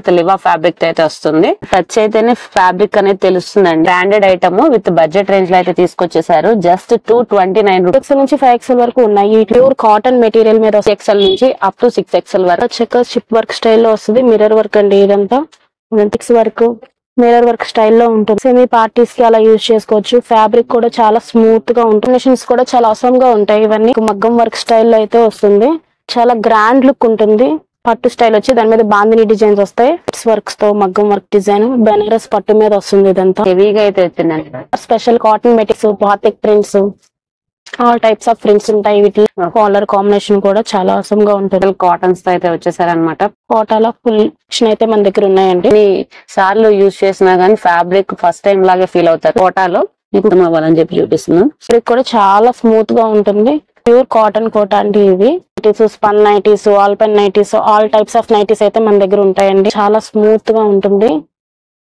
With Liva fabric అయితే వస్తుంది. Touch అయితేనే ఫ్యాబ్రిక్ అనేది తెలుస్తుందండి. Branded item with budget range లో అయితే తీసుకొచ్చేసారు. జస్ట్ 229 రూపీస్ నుంచి 5XL వరకు ఉన్నాయి. ప్యూర్ కాటన్ మెటీరియల్ మీద XL నుంచి అప్ టు 6XL వరకు చెక్కర్ షిప్ వర్క్ స్టైల్లో వస్తుంది. మిర్రర్ వర్క్ అండి ఇదంతా. వరకు మిర్రర్ వర్క్ స్టైల్లో ఉంటుంది. సెమీ పార్టీస్ కి అలా యూజ్ చేసుకోవచ్చు. ఫ్యాబ్రిక్ కూడా చాలా స్మూత్ గా ఉంటుంది. మిషన్స్ కూడా చాలా అవసరం గా ఉంటాయి. ఇవన్నీ మగ్గం వర్క్ స్టైల్లో అయితే వస్తుంది. చాలా గ్రాండ్ లుక్ ఉంటుంది. పట్టు స్టైల్ వచ్చి దాని మీద బాందిని డిజైన్స్ వస్తాయి. వర్క్స్ తో మగ్గం వర్క్ డిజైన్ బెనారస్ పట్టు మీద వస్తుంది. ఇదంతా హెవీగా అయితే వచ్చిందండి. Special cotton materials, batik prints, all types of prints ఉంటాయి. వీటిలో కాలర్ కాంబినేషన్ కూడా చాలా అవసరం గా ఉంటుంది. కాటన్స్ తో అయితే వచ్చేసారనమాట. కోటాలో ఫుల్ అయితే మన దగ్గర ఉన్నాయండి. సార్లు యూజ్ చేసినా గానీ ఫ్యాబ్రిక్ ఫస్ట్ టైం లాగే ఫీల్ అవుతారు. కోటాలో ఇప్పుడు అవ్వాలని చెప్పి చూపిస్తున్నాం. ఫ్యాబ్రిక్ కూడా చాలా స్మూత్ గా ఉంటుంది. ప్యూర్ కాటన్ కోటా అండి. ఇవి spun nighties, all pen nighties, all types of nighties అయితే మన దగ్గర ఉంటాయండి. చాలా స్మూత్ గా ఉంటుంది.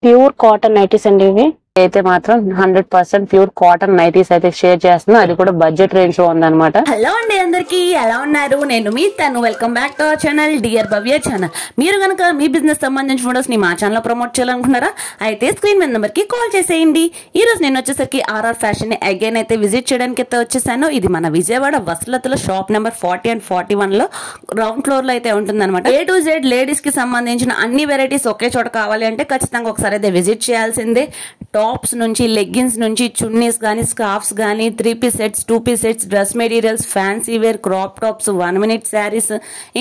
ప్యూర్ కాటన్ నైటీస్ అండి ఇవి. అయితే మాత్రం 100% ప్యూర్ కాటన్ నైటీస్ అయితే షేర్ చేస్తున్నాం. అది కూడా బడ్జెట్ రేంజ్ లో ఉందన్నమాట. హలో అండి, అందరికి ఎలా ఉన్నారు? నేను మీ తను. Welcome back to our channel dear Bhavya channel. మీరు కనుక మీ బిజినెస్ సంబంధించిన ఫోటోస్ ని మా ఛానల్ లో ప్రమోట్ చేయాలనుకున్నారా? అయితే స్క్రీన్ మీద నెంబర్ కి కాల్ చేసేయండి. ఈ రోజు నేను వచ్చేసరికి ఆర్ఆర్ ఫ్యాషన్ ని అగైన్ అయితే విజిట్ చేయడానికి అయితే వచ్చేసాను. ఇది మన విజయవాడ వసలతలో షాప్ నెంబర్ 40 and 41 లో గ్రౌండ్ ఫ్లోర్ లో అయితే ఉంటుంది అనమాట. A to Z లేడీస్ కి సంబంధించిన అన్ని వెరైటీస్ ఒకే చోట కావాలి అంటే ఖచ్చితంగా ఒకసారి అయితే విజిట్ చేయాల్సిందే. టాప్స్ నుంచి, లెగ్గిన్స్ నుంచి, చున్నీస్ గానీ, స్కార్ఫ్స్ గానీ, 3 piece sets, 2 piece sets, dress materials, fancy wear, crop tops, 1 minute sarees,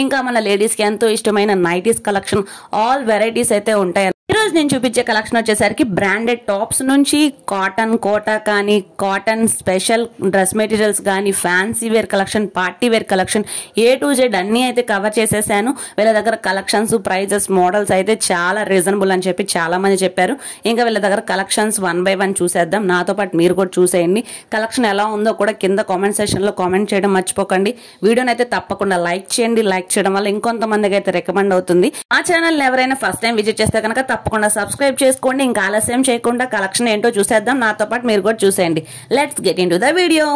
ఇంకా మన లేడీస్ కి ఎంతో ఇష్టమైన నైటీస్ కలెక్షన్, ఆల్ వెరైటీస్ అయితే ఉంటాయి. ఈ రోజు నేను చూపించే కలెక్షన్ వచ్చేసరికి బ్రాండెడ్ టాప్స్ నుంచి కాటన్ కోటా కానీ, కాటన్ స్పెషల్ డ్రెస్ మెటీరియల్స్ కానీ, fancy wear collection, party wear collection, A to Z అన్ని అయితే కవర్ చేసేసాను. వీళ్ళ దగ్గర కలెక్షన్స్, ప్రైజెస్, మోడల్స్ అయితే చాలా రీజనబుల్ అని చెప్పి చాలా మంది చెప్పారు. ఇంకా వీళ్ళ దగ్గర కలెక్షన్స్ 1 by 1 చూసేద్దాం. నాతో పాటు మీరు కూడా చూసేయండి. కలెక్షన్ ఎలా ఉందో కూడా కింద కామెంట్ సెక్షన్ లో కామెంట్ చేయడం మర్చిపోకండి. వీడియోని అయితే తప్పకుండా లైక్ చేయండి. లైక్ చేయడం వల్ల ఇంకొంతమందికి అయితే రికమెండ్ అవుతుంది. ఆ ఛానల్ ఎవరైనా ఫస్ట్ టైం విజిట్ చేస్తే కనుక తప్పకుండా సబ్స్క్రైబ్ చేసుకోండి. ఇంకా ఆలస్యం చేయకుండా కలెక్షన్ ఏంటో చూసేద్దాం. నాతో పాటు మీరు కూడా చూసేయండి. Let's get into the video.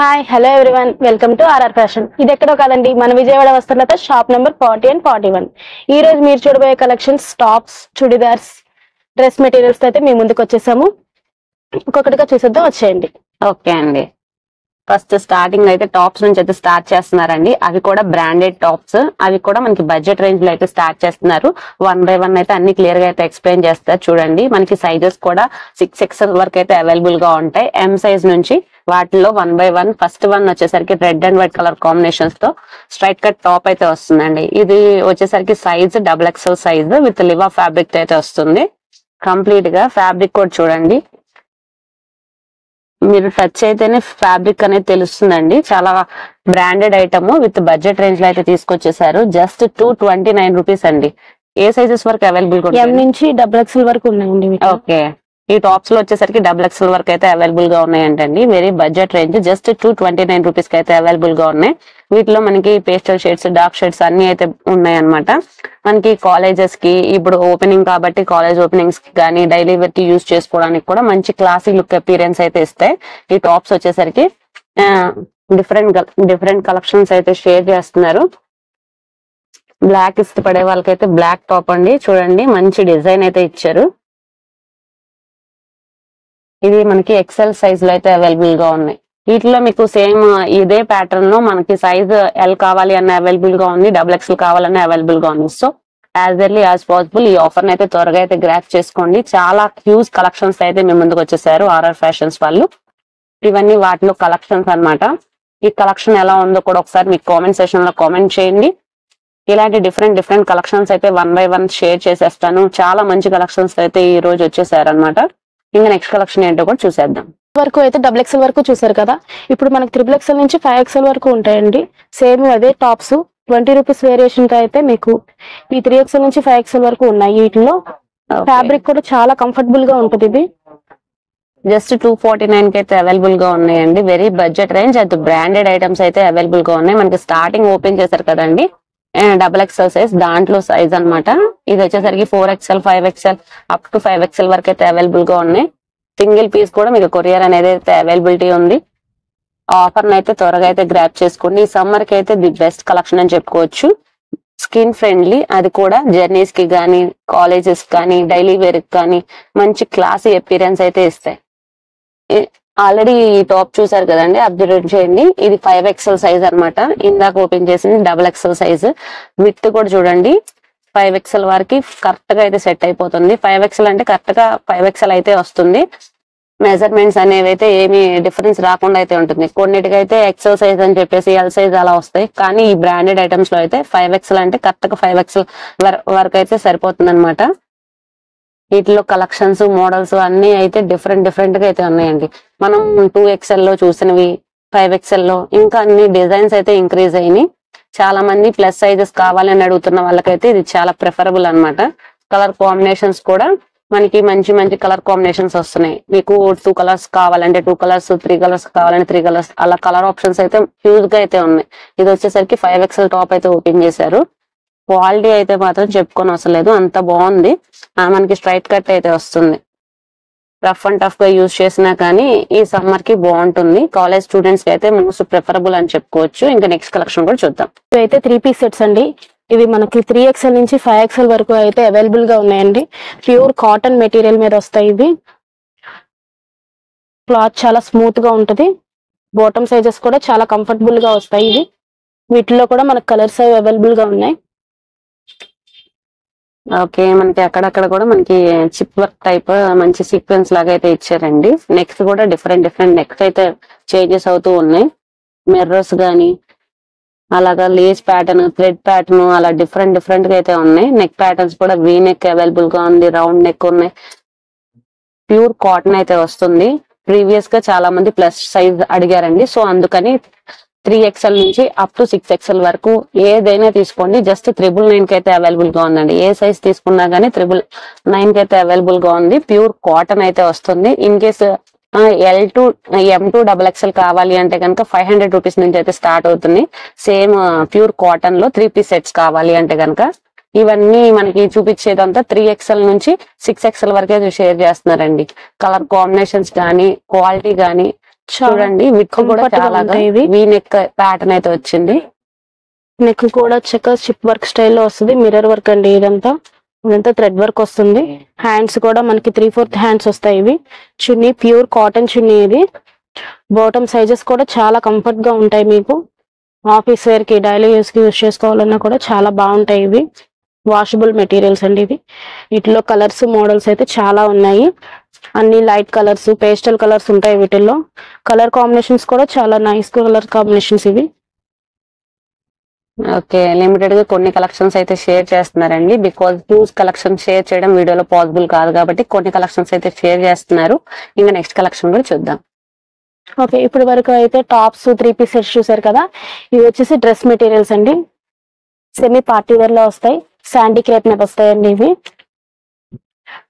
Hi, hello everyone, welcome to RR fashion. ఇది ఎక్కడో కాదండి, మన Vijayawada Vastralatha shop number 40 and 41. ఈ రోజు మీరు చూడబోయే collections tops, churidars, dress materials అయితే మీ ముందుకు వచ్చేసాము. ఒక్కొక్కటిగా చూసేద్దాం, వచ్చేయండి. ఓకే అండి, ఫస్ట్ స్టార్టింగ్ అయితే టాప్స్ నుంచి అయితే స్టార్ట్ చేస్తున్నారండి. అవి కూడా బ్రాండెడ్ టాప్స్. అవి కూడా మనకి బడ్జెట్ రేంజ్ లో అయితే స్టార్ట్ చేస్తున్నారు. 1 by 1 అయితే అన్ని క్లియర్ గా అయితే ఎక్స్ప్లెయిన్ చేస్తారు. చూడండి, మనకి సైజెస్ కూడా 6XL వరకు అయితే అవైలబుల్ గా ఉంటాయి. M సైజ్ నుంచి వాటిలో 1 by 1. ఫస్ట్ వన్ వచ్చేసరికి red and white colour combinations తో స్ట్రైట్ కట్ టాప్ అయితే వస్తుందండి. ఇది వచ్చేసరికి size XXL size with Liva fabric అయితే వస్తుంది. కంప్లీట్ గా ఫ్యాబ్రిక్ కూడా చూడండి, మీరు టచ్ అయితేనే ఫ్యాబ్రిక్ అనేది తెలుస్తుందండి. చాలా branded item with budget range లో అయితే తీసుకొచ్చేసారు. జస్ట్ 229 రూపీస్ అండి. ఏ సైజెస్ వరకు అవైలబుల్ గా? M నుంచి XXL వరకు ఉన్నాయండి. ఓకే, ఈ టాప్స్ లో వచ్చేసరికి XXL వరకు అయితే అవైలబుల్ గా ఉన్నాయంటండి. Very budget range. Just 229 rupees కి అయితే అవైలబుల్ గా ఉన్నాయి. వీటిలో మనకి పేస్టల్ షేడ్స్, డార్క్ షేడ్స్ అన్ని అయితే ఉన్నాయి అనమాట. మనకి కాలేజెస్ కి ఇప్పుడు ఓపెనింగ్ కాబట్టి కాలేజ్ ఓపెనింగ్స్ కి కానీ డైలీ వేర్ కి యూజ్ చేసుకోవడానికి కూడా మంచి లుక్ అపీరెన్స్ అయితే ఇస్తాయి. ఈ టాప్స్ వచ్చేసరికి డిఫరెంట్ కలెక్షన్స్ అయితే షేర్ చేస్తున్నారు. బ్లాక్ ఇష్టపడే వాళ్ళకైతే బ్లాక్ టాప్ అండి. చూడండి, మంచి డిజైన్ అయితే ఇచ్చారు. ఇది మనకి XL సైజ్ లో అయితే అవైలబుల్ గా ఉన్నాయి. వీటిలో మీకు సేమ్ ఇదే ప్యాటర్న్ లో మనకి సైజ్ L కావాలి అన్న అవైలబుల్ గా ఉంది, XXL కావాలన్న అవైలబుల్ గా ఉంది. So as early as possible ఈ ఆఫర్ అయితే త్వరగా అయితే గ్రాప్ చేసుకోండి. చాలా హ్యూజ్ కలెక్షన్స్ అయితే మీ ముందుకు వచ్చేసారు ఆర్ఆర్ ఫ్యాషన్స్ వాళ్ళు. ఇవన్నీ వాటిలో కలెక్షన్స్ అన్నమాట. ఈ కలెక్షన్ ఎలా ఉందో కూడా ఒకసారి మీకు కామెంట్ సెక్షన్ లో కామెంట్ చేయండి. ఇలాంటి డిఫరెంట్ కలెక్షన్స్ అయితే 1 by 1 షేర్ చేసేస్తాను. చాలా మంచి కలెక్షన్స్ అయితే ఈ రోజు వచ్చేసారు అనమాట. ఇంకా నెక్స్ట్ కలెక్షన్ ఏంటో కూడా చూసేద్దాం. వరకు అయితే XXL వరకు చూసారు కదా. ఇప్పుడు మనకి XXL నుంచి 5XL వరకు ఉంటాయండి. సేమ్ అదే టాప్స్ 20 రూపీస్ వేరియేషన్ తో అయితే మీకు ఈ 3XL నుంచి 5XL వరకు ఉన్నాయి. వీటిలో ఫ్యాబ్రిక్ కూడా చాలా కంఫర్టబుల్ గా ఉంటుంది. ఇది జస్ట్ 249 కి అయితే అవైలబుల్ గా ఉన్నాయండి. Very budget range. అది బ్రాండెడ్ ఐటమ్స్ అయితే అవైలబుల్ గా ఉన్నాయి. మనకి స్టార్టింగ్ ఓపెన్ చేశారు కదండి, XXL సైజ్, దాంట్లో సైజ్ అనమాట. ఇది వచ్చేసరికి 4XL, 5XL up to 5XL వరకు అయితే అవైలబుల్ గా ఉన్నాయి. సింగిల్ పీస్ కూడా మీకు కొరియర్ అనేది అయితే అవైలబిలిటీ ఉంది. ఆఫర్ అయితే త్వరగా అయితే గ్రాప్ చేసుకోండి. ఈ సమ్మర్ కి అయితే ది బెస్ట్ కలెక్షన్ అని చెప్పుకోవచ్చు. స్కిన్ ఫ్రెండ్లీ, అది కూడా జర్నీస్ కి కానీ కాలేజెస్ కానీ డైలీ వేర్ కి కానీ మంచి క్లాసీ అపీరెన్స్ అయితే ఇస్తాయి. ఆల్రెడీ ఈ టాప్ చూసారు కదండి, అబ్జర్వ్ చేయండి. ఇది 5XL సైజ్ అన్నమాట. ఇందాక ఓపెన్ చేసింది XXL సైజ్. విత్ కూడా చూడండి 5XL వరకు కరెక్ట్ గా అయితే సెట్ అయిపోతుంది. 5XL అంటే కరెక్ట్ గా 5XL అయితే వస్తుంది. మెజర్మెంట్స్ అనేవి అయితే ఏమి డిఫరెన్స్ రాకుండా అయితే ఉంటుంది. కొన్నిటికైతే XL సైజ్ అని చెప్పేసి L సైజ్ అలా వస్తాయి. కానీ ఈ బ్రాండెడ్ ఐటమ్స్ లో అయితే 5XL అంటే కరెక్ట్ గా 5XL వరకు అయితే సరిపోతుంది అనమాట. వీటిలో కలెక్షన్స్ మోడల్స్ అన్ని అయితే డిఫరెంట్ గా అయితే ఉన్నాయండి. మనం 2XL లో చూసినవి 5XL లో ఇంకా అన్ని డిజైన్స్ అయితే ఇంక్రీజ్ అయినాయి. చాలా మంది ప్లస్ సైజెస్ కావాలని అడుగుతున్న వాళ్ళకైతే ఇది చాలా ప్రిఫరబుల్ అన్నమాట. కలర్ కాంబినేషన్స్ కూడా మనకి మంచి మంచి కలర్ కాంబినేషన్స్ వస్తున్నాయి. మీకు 2 కలర్స్ కావాలంటే 2 కలర్స్, 3 కలర్స్ కావాలంటే 3 కలర్స్, అలా కలర్ ఆప్షన్స్ అయితే హ్యూజ్ గా అయితే ఉన్నాయి. ఇది వచ్చేసరికి 5XL టాప్ అయితే ఓపెన్ చేశారు. క్వాలిటీ అయితే మాత్రం చెప్పుకొని అవసరం లేదు, అంత బాగుంది. మనకి స్ట్రైట్ కట్ అయితే వస్తుంది. రఫ్ అండ్ టఫ్ గా యూజ్ చేసినా కానీ ఈ సమ్మర్ కి బాగుంటుంది. కాలేజ్ స్టూడెంట్స్ కి అయితే మోస్ట్ ప్రిఫరబుల్ అని చెప్పుకోవచ్చు. ఇంకా నెక్స్ట్ కలెక్షన్ కూడా చూద్దాం. ఇవైతే 3 పీస్ సెట్స్ అండి. ఇవి మనకి 3XL నుంచి 5XL వరకు అయితే అవైలబుల్ గా ఉన్నాయండి. ప్యూర్ కాటన్ మెటీరియల్ మీద వస్తాయి. ఇవి క్లాత్ చాలా స్మూత్ గా ఉంటది. బాటమ్ సైజెస్ కూడా చాలా కంఫర్టబుల్ గా వస్తాయి. ఇవి వీటిలో కూడా మనకు కలర్స్ అవి అవైలబుల్ గా ఉన్నాయి. ఓకే, మనకి అక్కడక్కడ కూడా మనకి చిప్ వర్క్ టైప్ మంచి సీక్వెన్స్ లాగా అయితే ఇచ్చారండి. నెక్స్ట్ కూడా డిఫరెంట్ నెక్స్ట్ అయితే చేంజెస్ అవుతూ ఉన్నాయి. మిర్రర్స్ గానీ అలాగా లేస్ ప్యాటర్న్, థ్రెడ్ ప్యాటర్న్ అలా డిఫరెంట్ గా అయితే ఉన్నాయి. నెక్ ప్యాటర్న్స్ కూడా వీ నెక్ అవైలబుల్ గా ఉంది, రౌండ్ నెక్ ఉన్నాయి. ప్యూర్ కాటన్ అయితే వస్తుంది. ప్రీవియస్ గా చాలా మంది ప్లస్ సైజ్ అడిగారండి. సో అందుకని 3XL నుంచి అప్ టు 6XL వరకు ఏదైనా తీసుకోండి. జస్ట్ 999 కి అయితే అవైలబుల్ గా ఉందండి. ఏ సైజ్ తీసుకున్నా గానీ 999 కి అయితే అవైలబుల్ గా ఉంది. ప్యూర్ కాటన్ అయితే వస్తుంది. In case L2 M2 XXL కావాలి అంటే కనుక 500 రూపీస్ నుంచి అయితే స్టార్ట్ అవుతుంది. సేమ్ ప్యూర్ కాటన్ లో 3 పీస్ సెట్స్ కావాలి అంటే కనుక ఇవన్నీ మనకి చూపించేదంతా 3XL నుంచి 6XL వరకే షేర్ చేస్తున్నారండి. కలర్ కాంబినేషన్స్ గానీ క్వాలిటీ గానీ చూడండి. విత్ కూడా చాలా వీ నెక్ ప్యాటర్న్ అయితే వచ్చింది. నెక్ కూడా చెక్కర్ చిప్ వర్క్ స్టైల్లో వస్తుంది. మిర్రర్ వర్క్ అండి ఇదంతా థ్రెడ్ వర్క్ వస్తుంది. హ్యాండ్స్ కూడా మనకి 3/4 హ్యాండ్స్ వస్తాయి. ఇవి చున్నీ ప్యూర్ కాటన్ చున్నీ. ఇది బాటమ్ సైజెస్ కూడా చాలా కంఫర్ట్ గా ఉంటాయి. మీకు ఆఫీస్ వేర్ కి డైలీ యూస్ కి యూస్ చేసుకోవాలన్నా కూడా చాలా బాగుంటాయి. ఇవి వాషబుల్ మెటీరియల్స్ అండి. ఇవి వీటిలో కలర్స్ మోడల్స్ అయితే చాలా ఉన్నాయి. అన్ని లైట్ కలర్స్, పేస్టల్ కలర్స్ ఉంటాయి. వీటిల్లో కలర్ కాంబినేషన్స్ కూడా చాలా నైస్ కలర్ కాంబినేషన్స్ ఇవి. ఓకే, లిమిటెడ్ గా కొన్ని కలెక్షన్స్ అయితే షేర్ చేస్తున్నారండి. బికాజ్ హ్యూజ్ కలెక్షన్ షేర్ చేయడం వీడియోలో పాసిబుల్ కాదు కాబట్టి కొన్ని కలెక్షన్స్ అయితే షేర్ చేస్తున్నారు. ఇంకా నెక్స్ట్ కలెక్షన్ కూడా చూద్దాం. ఓకే, ఇప్పుడు వరకు అయితే టాప్స్ 3 పీస్ సెట్స్ చూసారు కదా. ఇవి వచ్చేసి డ్రెస్ మెటీరియల్స్ అండి. సెమీ పార్టీ వేర్ లో వస్తాయి. శాండీ క్రేప్ మీద వస్తాయండి. ఇవి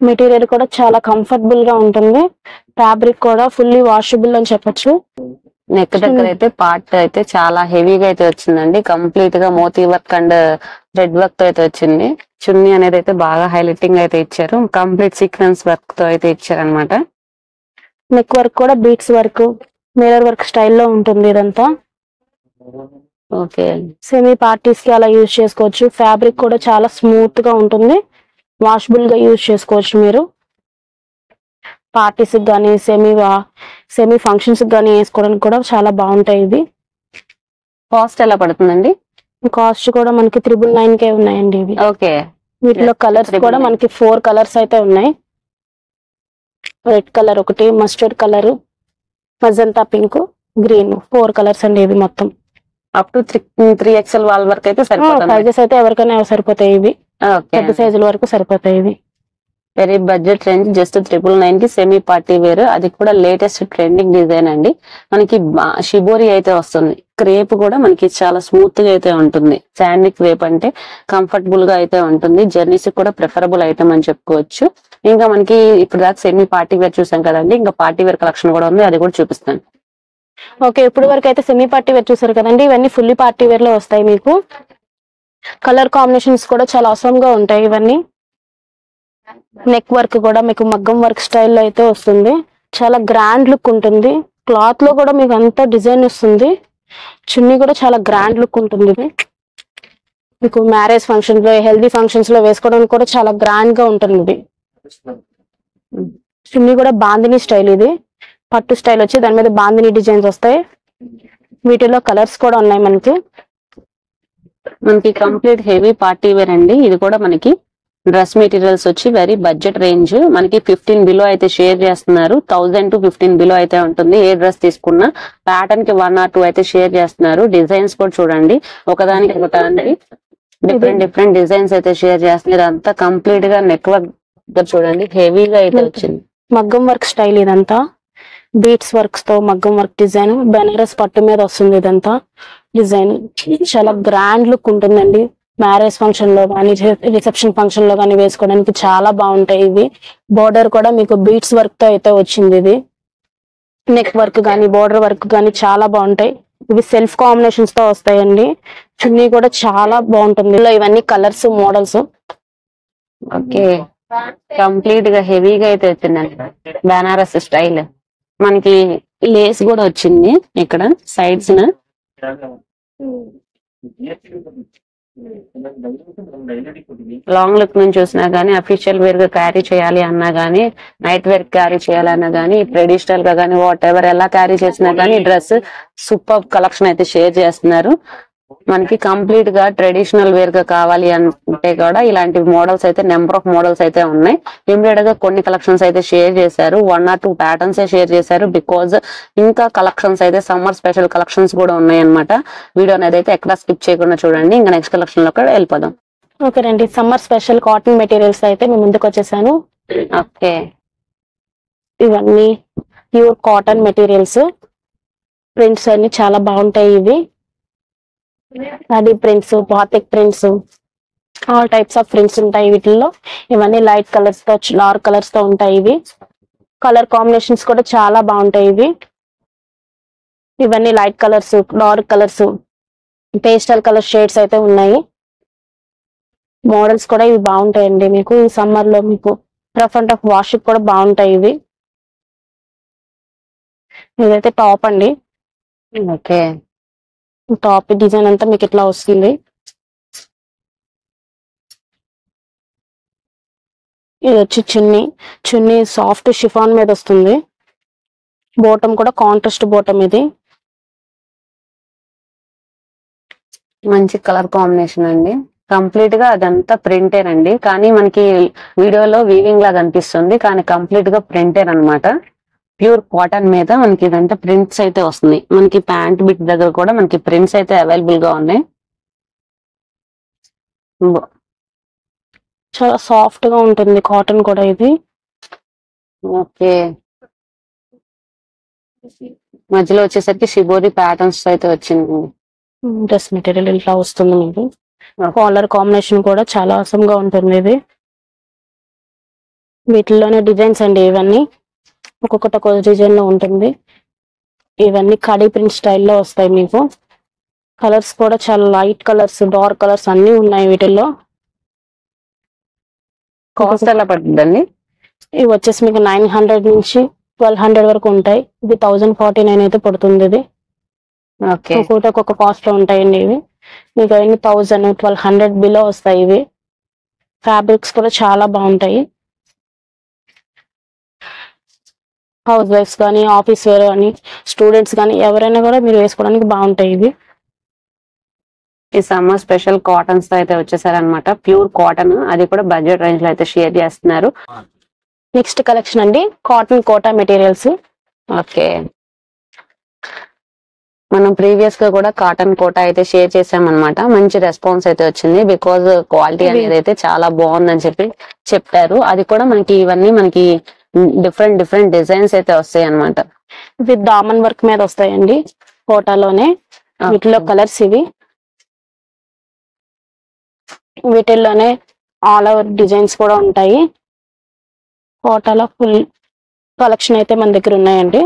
మెటీరియల్ కూడా చాలా కంఫర్టబుల్ గా ఉంటుంది. ఫ్యాబ్రిక్ కూడా ఫుల్లీ వాషబుల్ అని చెప్పొచ్చు. నెక్ దగ్గర అయితే పార్ట్ అయితే చాలా హెవీగా అయితే వచ్చిందండి. కంప్లీట్ గా moti work and thread work తో అయితే వచ్చింది. చున్నీ అనేది అయితే బాగా హైలైటింగ్ అయితే ఇచ్చారు. కంప్లీట్ సీక్వెన్స్ వర్క్ తో అయితే ఇచ్చారు అనమాట. నెక్ వర్క్ కూడా బీట్స్ వర్క్, మిర్రర్ వర్క్ స్టైల్లో ఉంటుంది ఇదంతా. ఓకే, సెమీ పార్టీస్ కి అలా యూజ్ చేసుకోవచ్చు. ఫ్యాబ్రిక్ కూడా చాలా స్మూత్ గా ఉంటుంది. వాషబుల్ గా యూజ్ చేసుకోవచ్చు మీరు. పార్టీస్ కానీ సెమీ ఫంక్షన్స్ కానీ వేసుకోవడానికి కూడా చాలా బాగుంటాయి. ఇవి కాస్ట్ ఎలా పడుతుందండి? కాస్ట్ కూడా మనకి 999 కే ఉన్నాయండి ఇవి. ఓకే, వీటిలో కలర్స్ కూడా మనకి 4 కలర్స్ అయితే ఉన్నాయి. రెడ్ కలర్ ఒకటి, mustard colour, magenta pink, green, 4 colours అండి ఇవి మొత్తం. అప్ టు 3XL వాళ్ళ వరకు అయితే సరిపోతుంది. సైజెస్ అయితే ఎవరికైనా సరిపోతాయి. ఇవి పెద్ద సైజుల వరకు సరిపోతాయి. ఇవి వెరీ బడ్జెట్ రేంజ్. జస్ట్ 999 కి సెమీ పార్టీ వేర్, అది కూడా లేటెస్ట్ ట్రెండింగ్ డిజైన్ అండి. మనకి షిబోరి అయితే వస్తుంది. క్రేప్ కూడా మనకి చాలా స్మూత్ గా అయితే ఉంటుంది. శాండీ క్రేప్ అంటే కంఫర్టబుల్ గా అయితే ఉంటుంది. జర్నీస్ కూడా ప్రిఫరబుల్ ఐటమ్ అని చెప్పుకోవచ్చు. ఇంకా మనకి ఇప్పుడు దాకా సెమీ పార్టీ వేర్ చూసాం కదండి. ఇంకా పార్టీ వేర్ కలెక్షన్ కూడా ఉంది, అది కూడా చూపిస్తాను. ఓకే, ఇప్పుడు వరకు అయితే సెమీ పార్టీ వేర్ చూసారు కదండి. ఇవన్నీ ఫుల్లీ పార్టీ వేర్ లో వస్తాయి. మీకు కలర్ కాంబినేషన్స్ కూడా చాలా అవసరం గా ఉంటాయి. ఇవన్నీ నెక్ వర్క్ కూడా మీకు మగ్గం వర్క్ స్టైల్లో అయితే వస్తుంది. చాలా గ్రాండ్ లుక్ ఉంటుంది. క్లాత్ లో కూడా మీకు అంతా డిజైన్ వస్తుంది. చున్నీ కూడా చాలా గ్రాండ్ లుక్ ఉంటుంది. ఇది మీకు మ్యారేజ్ ఫంక్షన్ లో హెల్దీ ఫంక్షన్స్ లో వేసుకోవడానికి కూడా చాలా గ్రాండ్ గా ఉంటుంది ఇది. చున్నీ కూడా బాందిని స్టైల్, ఇది పట్టు స్టైల్ వచ్చి దాని మీద బాందిని డిజైన్స్ వస్తాయి. వీటిలో కలర్స్ కూడా ఉన్నాయి మనకి కంప్లీట్ హెవీ పార్టీ వేర్ అండి. ఇది కూడా మనకి డ్రెస్ మెటీరియల్స్ వచ్చి వెరీ బడ్జెట్ రేంజ్. మనకి 15 బిలో అయితే షేర్ చేస్తున్నారు. 1000 to 15 బిలో అయితే ఉంటుంది. ఏ డ్రెస్ తీసుకున్నా ప్యాటర్న్ కి 1 or 2 అయితే షేర్ చేస్తున్నారు. డిజైన్స్ కూడా చూడండి, ఒకదానికి ఒకదానికి డిఫరెంట్ డిజైన్స్ అయితే షేర్ చేస్తున్నారు. అంతా కంప్లీట్ గా నెక్ వర్క్ చూడండి, హెవీగా అయితే వచ్చింది. మగ్గం వర్క్ స్టైల్ ఇదంతా, బీట్స్ వర్క్స్ తో మగ్గం వర్క్ డిజైన్, బెనారస్ పట్టు మీద వస్తుంది. ఇదంతా డిజైన్ చాలా గ్రాండ్ లుక్ ఉంటుందండి. మ్యారేజ్ ఫంక్షన్ లో కానీ రిసెప్షన్ ఫంక్షన్ లో కానీ వేసుకోవడానికి చాలా బాగుంటాయి ఇవి. బోర్డర్ కూడా మీకు బీట్స్ వర్క్ తో అయితే వచ్చింది. ఇది నెక్ వర్క్ కానీ బోర్డర్ వర్క్ కానీ చాలా బాగుంటాయి. ఇవి సెల్ఫ్ కాంబినేషన్స్ తో వస్తాయండి. చున్నీ కూడా చాలా బాగుంటుంది. ఇవన్నీ కలర్స్ మోడల్స్. ఓకే, కంప్లీట్ గా హెవీగా అయితే వచ్చిందండి. బనారస్ స్టైల్ మనకి లేస్ కూడా వచ్చింది ఇక్కడ సైడ్స్ న. లాంగ్ లుక్ నుంచి చూసినా గానీ, అఫీషియల్ వేర్ గా క్యారీ చేయాలి అన్నా గానీ, నైట్ వేర్ క్యారీ చేయాలన్నా గానీ, ట్రెడిషనల్ గా గానీ, వాట్ ఎవర్ ఎలా క్యారీ చేసినా గానీ డ్రెస్ సూపర్ కలెక్షన్ అయితే షేర్ చేస్తున్నారు. మనకి కంప్లీట్ గా ట్రెడిషనల్ వేర్ గా కావాలి అంటే కూడా ఇలాంటి మోడల్స్ అయితే నెంబర్ ఆఫ్ మోడల్స్ అయితే ఉన్నాయి. ఇమీడియట్ గా కొన్ని కలెక్షన్స్ అయితే షేర్ చేశారు. 1 or 2 ప్యాటర్న్స్ షేర్ చేశారు. బికాజ్ ఇంకా కలెక్షన్స్ అయితే సమ్మర్ స్పెషల్ కలెక్షన్స్ కూడా ఉన్నాయి అనమాట. వీడియో అనేది అయితే ఎక్కడ స్కిప్ చేయకుండా చూడండి. ఇంకా నెక్స్ట్ కలెక్షన్ లో కూడా వెళ్ళిపోదాం. ఓకేనండి, సమ్మర్ స్పెషల్ కాటన్ మెటీరియల్స్ అయితే మేము ముందుకు వచ్చేసాను. ఓకే, ఇవన్నీ ప్యూర్ కాటన్ మెటీరియల్స్. ప్రింట్స్ అన్ని చాలా బాగుంటాయి. ఇవి అది prints, batik prints, all types of prints ఉంటాయి వీటిల్లో. ఇవన్నీ లైట్ కలర్స్ తో డార్క్ కలర్స్ తో ఉంటాయి. ఇవి కలర్ కాంబినేషన్స్ కూడా చాలా బాగుంటాయి. ఇవన్నీ light colours, dark colours, pastel colour shades అయితే ఉన్నాయి. మోడల్స్ కూడా ఇవి బాగుంటాయండి. మీకు ఈ సమ్మర్ లో మీకు రఫ్ అండ్ టఫ్ వాష్ కూడా బాగుంటాయి. ఇదైతే టాప్ అండి. ఓకే, టాప్ డిజైన్ అంతా మీకు ఇట్లా వస్తుంది. ఇది వచ్చి చున్నీ సాఫ్ట్ షిఫాన్ మీద వస్తుంది. బోటం కూడా కాంట్రాస్ట్ బోటం. ఇది మంచి కలర్ కాంబినేషన్ అండి. కంప్లీట్ గా అదంతా ప్రింటేర్ అండి. కానీ మనకి వీడియోలో వీవింగ్ లాగా అనిపిస్తుంది, కానీ కంప్లీట్ గా ప్రింటేర్ అన్నమాట. ప్యూర్ కాటన్ మీద మనకి ఇదంతా ప్రింట్స్ అయితే వస్తున్నాయి. మనకి ప్యాంట్ బిట్ దగ్గర కూడా మనకి ప్రింట్స్ అయితే అవైలబుల్ గా ఉన్నాయి. చాలా సాఫ్ట్ గా ఉంటుంది కాటన్ కూడా. ఇది ఓకే, మధ్యలో వచ్చేసరికి షిబోరి ప్యాటర్న్స్ అయితే వచ్చింది. డ్రెస్ మెటీరియల్ ఇట్లా వస్తుంది. మీకు కాలర్ కాంబినేషన్ కూడా చాలా అవసరం గా ఉంటుంది. ఇది వీటిల్లోనే డిజైన్స్ అండి. ఇవన్నీ ఒక్కొక్కటి ఒక్కొక్క డిజైన్ లో ఉంటుంది. ఇవన్నీ కడీ ప్రింట్ స్టైల్లో వస్తాయి. మీకు కలర్స్ కూడా చాలా లైట్ కలర్స్, డార్క్ కలర్స్ అన్ని ఉన్నాయి వీటిల్లో. కాస్ట్ ఎలా పడుతుందండి? ఇవి వచ్చేసి మీకు 900 నుంచి 1200 వరకు ఉంటాయి. ఇది 1049 అయితే పడుతుంది. ఇది ఒక్కొక్కటి ఒక్కొక్క కాస్ట్ లో ఉంటాయండి. ఇవి మీకు అవన్నీ 1000, 1200 బిలో వస్తాయి. ఇవి ఫ్యాబ్రిక్స్ కూడా చాలా బాగుంటాయి. హౌస్ వైఫ్స్ కానీ, ఆఫీస్ వేర్ కానీ, స్టూడెంట్స్ కానీ ఎవరైనా కూడా మీరు వేసుకోవడానికి బాగుంటాయి. ఇవి ఈ సమ్మర్ స్పెషల్ కాటన్స్ తో అయితే వచ్చేసారనమాట. ప్యూర్ కాటన్, అది కూడా బడ్జెట్ రేంజ్ లో అయితే షేర్ చేస్తున్నారు. నెక్స్ట్ కలెక్షన్ అండి, కాటన్ కోటా మెటీరియల్స్. ఓకే, మనం ప్రీవియస్ గా కూడా కాటన్ కోటా అయితే షేర్ చేసామన్నమాట. మంచి రెస్పాన్స్ అయితే వచ్చింది. బికాజ్ క్వాలిటీ అనేది అయితే చాలా బాగుందని చెప్పారు. అది కూడా మనకి ఇవన్నీ మనకి డిఫరెంట్ డిజైన్స్ అయితే వస్తాయి అన్నమాట. ఇవి దామన్ వర్క్ మీద వస్తాయండి కోటాలోనే. వీటిలో కలర్స్ ఇవి. వీటిల్లోనే ఆల్ ఓవర్ డిజైన్స్ కూడా ఉంటాయి. కోటాలో ఫుల్ కలెక్షన్ అయితే మన దగ్గర ఉన్నాయండి.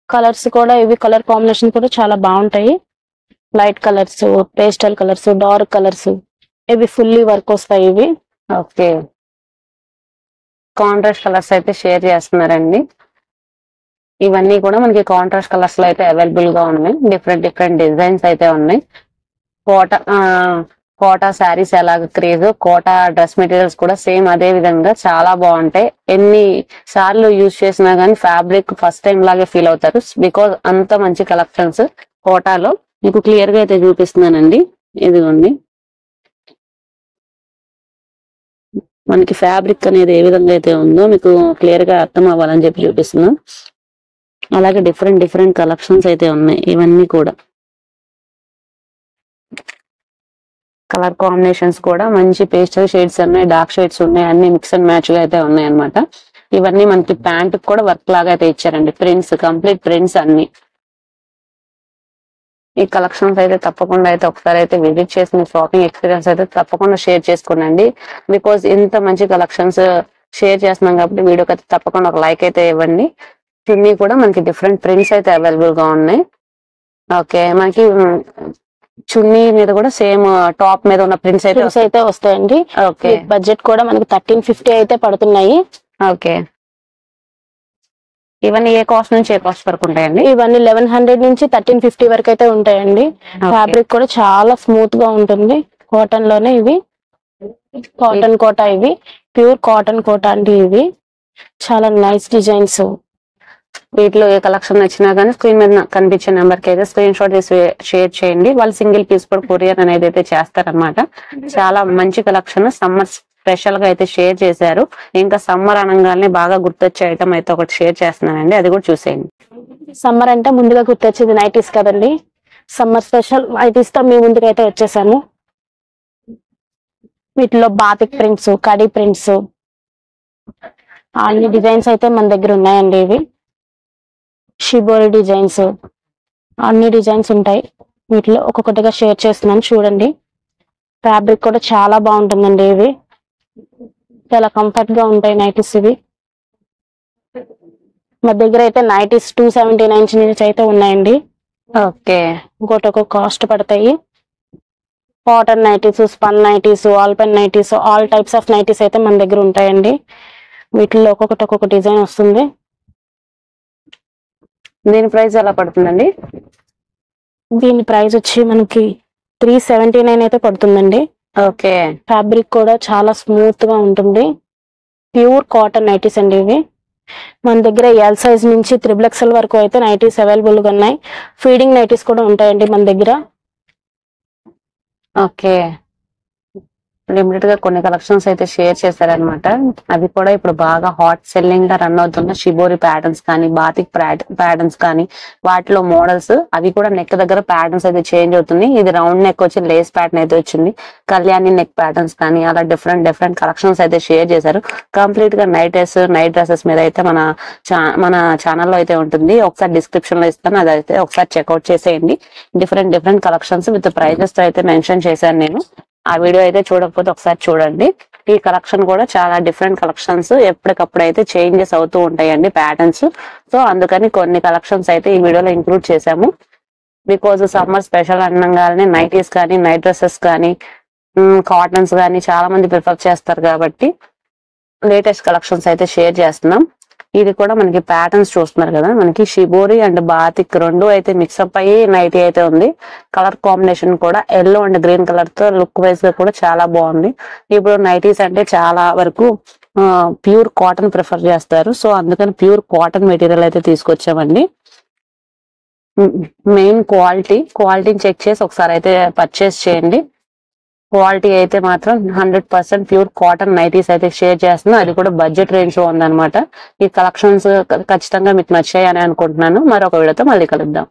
కలర్స్ కూడా ఇవి కలర్ కాంబినేషన్ కూడా చాలా బాగుంటాయి. Light colours, pastel colours, dark colours, ఇవి ఫుల్లీ వర్క్ వస్తాయి. ఇవి ఓకే, కాంట్రాస్ట్ కలర్స్ అయితే షేర్ చేస్తున్నారండి. ఇవన్నీ కూడా మనకి కాంట్రాస్ట్ కలర్స్ లో అయితే అవైలబుల్ గా ఉన్నాయి. డిఫరెంట్ డిజైన్స్ అయితే ఉన్నాయి. కోటా శారీస్ ఎలాగ క్రేజ్, కోటా డ్రెస్ మెటీరియల్స్ కూడా సేమ్ అదే విధంగా చాలా బాగుంటాయి. ఎన్ని సార్లు యూజ్ చేసినా గానీ ఫ్యాబ్రిక్ ఫస్ట్ టైం లాగే ఫీల్ అవుతారు. బికాజ్ అంత మంచి కలెక్షన్స్ కోటాలో మీకు క్లియర్ గా అయితే చూపిస్తున్నానండి. ఇదిగోండి, మనకి ఫ్యాబ్రిక్ అనేది ఏ విధంగా అయితే ఉందో మీకు క్లియర్ గా అర్థం అవ్వాలని చెప్పి చూపిస్తున్నాం. అలాగే డిఫరెంట్ డిఫరెంట్ కలెక్షన్స్ అయితే ఉన్నాయి. ఇవన్నీ కూడా కలర్ కాంబినేషన్స్ కూడా మంచి పేస్టల్ షేడ్స్ ఉన్నాయి, డార్క్ షేడ్స్ ఉన్నాయి, అన్ని మిక్స్ అండ్ మ్యాచ్ గా అయితే ఉన్నాయి అనమాట. ఇవన్నీ మనకి ప్యాంట్ కూడా వర్క్ లాగా అయితే ఇచ్చారండి. ప్రింట్స్, కంప్లీట్ ప్రింట్స్ అన్ని. ఈ కలెక్షన్స్ అయితే తప్పకుండా అయితే ఒకసారి అయితే విజిట్ చేసిన షాపింగ్ ఎక్స్పీరియన్స్ అయితే తప్పకుండా షేర్ చేసుకోనండి. బికాజ్ ఇంత మంచి కలెక్షన్స్ షేర్ చేస్తున్నాం కాబట్టి వీడియోకి అయితే తప్పకుండా ఒక లైక్ అయితే ఇవ్వండి. చున్నీ కూడా మనకి డిఫరెంట్ ప్రింట్స్ అయితే అవైలబుల్ గా ఉన్నాయి. ఓకే, మనకి చున్నీ మీద కూడా సేమ్ టాప్ మీద ఉన్న ప్రింట్స్ అయితే వస్తాయండి. ఓకే, బడ్జెట్ కూడా మనకి 1350 అయితే పడుతున్నాయి. ఓకే, ఇవన్నీ ఏ కాస్ట్ నుంచి ఏ కాస్ట్ వరకు ఉంటాయండి? ఇవన్నీ 1100 నుంచి 1350 వరకు అయితే ఉంటాయండి. ఫ్యాబ్రిక్ కూడా చాలా స్మూత్ గా ఉంటుంది. కాటన్ లోనే ఇవి కాటన్ కోటా, ఇవి ప్యూర్ కాటన్ కోటా అండి. ఇవి చాలా నైస్ డిజైన్స్. వీటిలో ఏ కలెక్షన్ నచ్చినా కానీ స్క్రీన్ మీద కనిపించే నెంబర్ కి అయితే స్క్రీన్ షాట్ తీసి షేర్ చేయండి. వాళ్ళు సింగిల్ పీస్ కూడా కొరియర్ అనేది అయితే చేస్తారనమాట. చాలా మంచి కలెక్షన్ సమ్మర్ స్పెషల్ గా అయితే షేర్ చేశారు. ఇంకా సమ్మర్ అనగానే బాగా గుర్తొచ్చే ఐటమ్ అయితే ఒకటి షేర్ చేస్తున్నానండి, అది కూడా చూసేయండి. సమ్మర్ అంటే ముందుగా గుర్తొచ్చేది నైటీస్ కదండి. సమ్మర్ స్పెషల్ నైటీస్ తో మీ ముందుకు అయితే వచ్చేసాము. వీటిలో బాతిక్ ప్రింట్స్, కడీ ప్రింట్స్, అన్ని డిజైన్స్ అయితే మన దగ్గర ఉన్నాయండి. ఇవి షిబోరి డిజైన్స్, అన్ని డిజైన్స్ ఉంటాయి. వీటిలో ఒక్కొక్కటిగా షేర్ చేస్తున్నాను చూడండి. ఫ్యాబ్రిక్ కూడా చాలా బాగుంటుందండి. ఇవి చాలా కంఫర్ట్ గా ఉంటాయి నైటీస్. ఇవి మా దగ్గర అయితే నైటీస్ 279 నుంచి అయితే ఉన్నాయండి. ఓకే, ఇంకోటి ఒక కాస్ట్ పడతాయి. Cotton nighties, spun nighties, all pen nighties, all types of nighties అయితే మన దగ్గర ఉంటాయండి. వీటిలో ఒక్కొక్క డిజైన్ వస్తుంది. దీని ప్రైస్ ఎలా పడుతుందండి? దీని ప్రైస్ వచ్చి మనకి 379 అయితే పడుతుందండి. ఓకే, ఫ్యాబ్రిక్ కూడా చాలా స్మూత్ గా ఉంటుంది. ప్యూర్ కాటన్ నైటీస్ అండి. ఇవి మన దగ్గర ఎల్ సైజ్ నుంచి 3XL వరకు అయితే నైటీస్ అవైలబుల్ గా ఉన్నాయి. ఫీడింగ్ నైటీస్ కూడా ఉంటాయండి మన దగ్గర. ఓకే, లిమిటెడ్ గా కొన్ని కలెక్షన్స్ అయితే షేర్ చేశారనమాట. అవి కూడా ఇప్పుడు బాగా హాట్ సెల్లింగ్ గా రన్ అవుతున్న షిబోరి ప్యాటర్న్స్ కానీ, బాతిక్ ప్యాటర్న్స్ కానీ, వాటిలో మోడల్స్ అవి కూడా నెక్ దగ్గర ప్యాటర్న్స్ అయితే చేంజ్ అవుతుంది. ఇది రౌండ్ నెక్ వచ్చి లేస్ ప్యాటర్న్ అయితే వచ్చింది. కళ్యాణి నెక్ ప్యాటర్న్స్ కానీ అలా డిఫరెంట్ డిఫరెంట్ కలెక్షన్స్ అయితే షేర్ చేశారు. కంప్లీట్ గా నైట్ డ్రెస్సెస్ మీద అయితే మన ఛానల్లో అయితే ఉంటుంది. ఒకసారి డిస్క్రిప్షన్ లో ఇస్తాను, అదైతే ఒకసారి చెక్అవుట్ చేసేయండి. డిఫరెంట్ కలెక్షన్స్ విత్ ప్రైజెస్ తో అయితే మెన్షన్ చేశాను నేను. ఆ వీడియో అయితే చూడకపోతే ఒకసారి చూడండి. ఈ కలెక్షన్ కూడా చాలా డిఫరెంట్ కలెక్షన్స్, ఎప్పటికప్పుడు అయితే చేంజెస్ అవుతూ ఉంటాయండి ప్యాటర్న్స్. సో అందుకని కొన్ని కలెక్షన్స్ అయితే ఈ వీడియోలో ఇంక్లూడ్ చేశాము. బికాజ్ సమ్మర్ స్పెషల్ అనగానే నైటీస్ కానీ, నైట్ డ్రెస్సెస్ కానీ, కాటన్స్ కానీ చాలా మంది ప్రిఫర్ చేస్తారు కాబట్టి లేటెస్ట్ కలెక్షన్స్ అయితే షేర్ చేస్తున్నాం. ఇది కూడా మనకి ప్యాటర్న్స్ చూస్తున్నారు కదా, మనకి షిబోరి అండ్ బాతిక్ రెండు అయితే మిక్సప్ అయ్యి నైటీ అయితే ఉంది. కలర్ కాంబినేషన్ కూడా ఎల్లో అండ్ గ్రీన్ కలర్ తో లుక్ వైజ్ గా కూడా చాలా బాగుంది. ఇప్పుడు నైటీస్ అంటే చాలా వరకు ప్యూర్ కాటన్ ప్రిఫర్ చేస్తారు. సో అందుకని ప్యూర్ కాటన్ మెటీరియల్ అయితే తీసుకొచ్చామండి. మెయిన్ క్వాలిటీని చెక్ చేసి ఒకసారి అయితే పర్చేస్ చేయండి. క్వాలిటీ అయితే మాత్రం 100% ప్యూర్ కాటన్ నైటీస్ అయితే షేర్ చేస్తున్నాం. అది కూడా బడ్జెట్ రేంజ్ లో ఉందన్నమాట. ఈ కలెక్షన్స్ ఖచ్చితంగా మీకు నచ్చాయని అనుకుంటున్నాను. మరొక వీడియోతో మళ్ళీ కలుద్దాం.